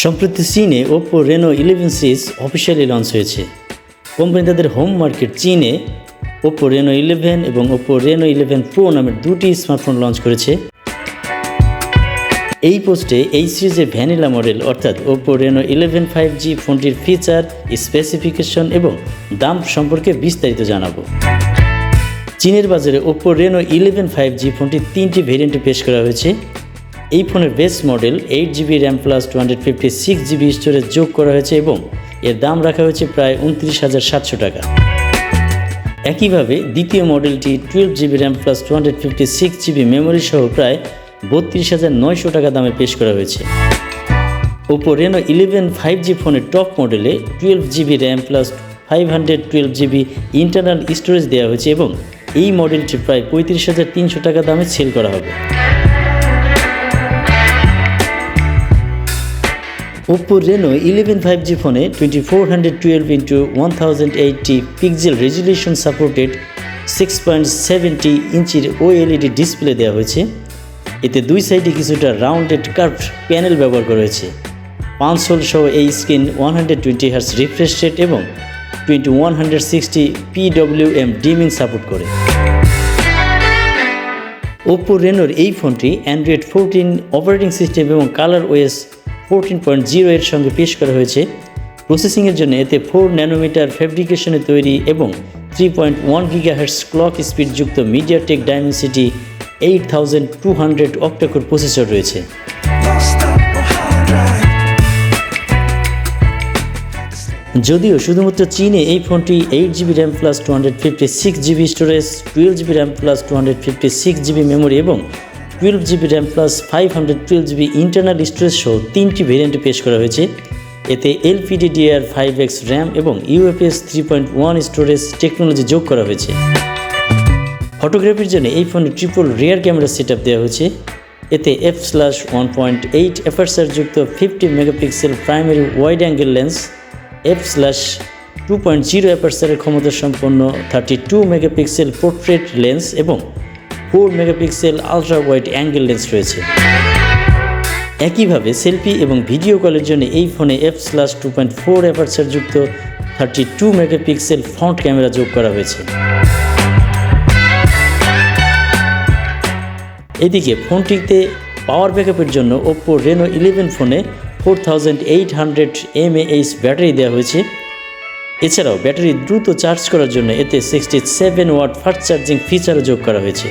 সম্প্রতি চীনে Oppo Reno 11 series officially launch হয়েছে। কোম্পানি তাদের হোম মার্কেট চীনে Oppo Reno 11 এবং Oppo Reno 11 Pro নামের দুটি স্মার্টফোন লঞ্চ করেছে। এই পোস্টে এই সিরিজের ভ্যানিলা মডেল অর্থাৎ Oppo Reno 11 5G ফোনটির ফিচার, স্পেসিফিকেশন এবং দাম সম্পর্কে বিস্তারিত জানাবো। চীনের বাজারে Oppo Reno 11 5G ফোনটি তিনটি ভেরিয়েন্টে পেশ করা হয়েছে। এই ফোনের base model 8GB RAM plus 256GB storage যোগ করা হয়েছে এবং এর দাম রাখা হয়েছে প্রায় 29,700 টাকা। একইভাবে দ্বিতীয় মডেলটি 12GB RAM plus 256GB memory সহ প্রায় 32,900 টাকা দামে পেশ করা হয়েছে। Oppo Reno 11 5G ফোনের টপ মডেলে 12GB RAM plus 512GB internal storage দেওয়া হয়েছে এবং এই মডেলটি প্রায় 35,300 টাকা দামে সেল করা হবে। Oppo Reno 11 5G ফোনে 2412x1080 পিক্সেল রেজুলেশন সাপোর্টেড 6.70 ইঞ্চির OLED ডিসপ্লে দেওয়া হয়েছে। এতে দুই সাইডে কিছুটা রাউন্ডেড কার্ভড প্যানেল ব্যবহার করা হয়েছে। 5 হোল সহ এই স্ক্রিন 120Hz রিফ্রেশ রেট এবং 2160 PWM ডিমিং সাপোর্ট করে। Oppo Reno এই ফোনটি Android 14 অপারেটিং সিস্টেম এবং ColorOS 14.0 এর সঙ্গে পেশ করা হয়েছে। প্রসেসিংয়ের জন্য এতে 4 ন্যানোমিটার ফ্যাব্রিকেশনে তৈরি এবং 3.1 GHz ক্লক স্পিড যুক্ত MediaTek Dimensity 8200 অক্টাকোর প্রসেসর রয়েছে। যদিও শুধুমাত্র চীনে এই ফোনটি 8GB RAM plus 256GB storage, 12GB RAM plus 256GB memory এবং 12GB RAM plus 512GB internal storage সহ তিনটি ভেরিয়েন্টে পেশ করা হয়েছে। এতে LPDDR5X র্যাম এবং UFS 3.1 স্টোরেজ টেকনোলজি যোগ করা হয়েছে। ফটোগ্রাফির জন্য এই ফোনে ট্রিপল রিয়ার ক্যামেরা সেটআপ দেওয়া হয়েছে। এতে f/1.8 অ্যাপারচার যুক্ত 50 megapixel primary wide angle lens, f/2.0 অ্যাপারচারের ক্ষমতা সম্পন্ন 32 মেগাপিক্সেল পোর্ট্রেট লেন্স এবং 4 megapixel ultra wide angle lens রয়েছে। একইভাবে সেলফি এবং ভিডিও কলের জন্য এই ফোনে f/2.4 অ্যাপারচার যুক্ত 32 মেগাপিক্সেল ফ্রন্ট ক্যামেরা যোগ করা হয়েছে। এদিকে ফোনটিতে পাওয়ার ব্যাকআপের জন্য Oppo Reno 11 ফোনে 4800 mAh ব্যাটারি দেওয়া হয়েছে। এছাড়াও ব্যাটারি দ্রুত চার্জ করার জন্য এতে 67 ওয়াট ফাস্ট চার্জিং ফিচারও যোগ করা হয়েছে।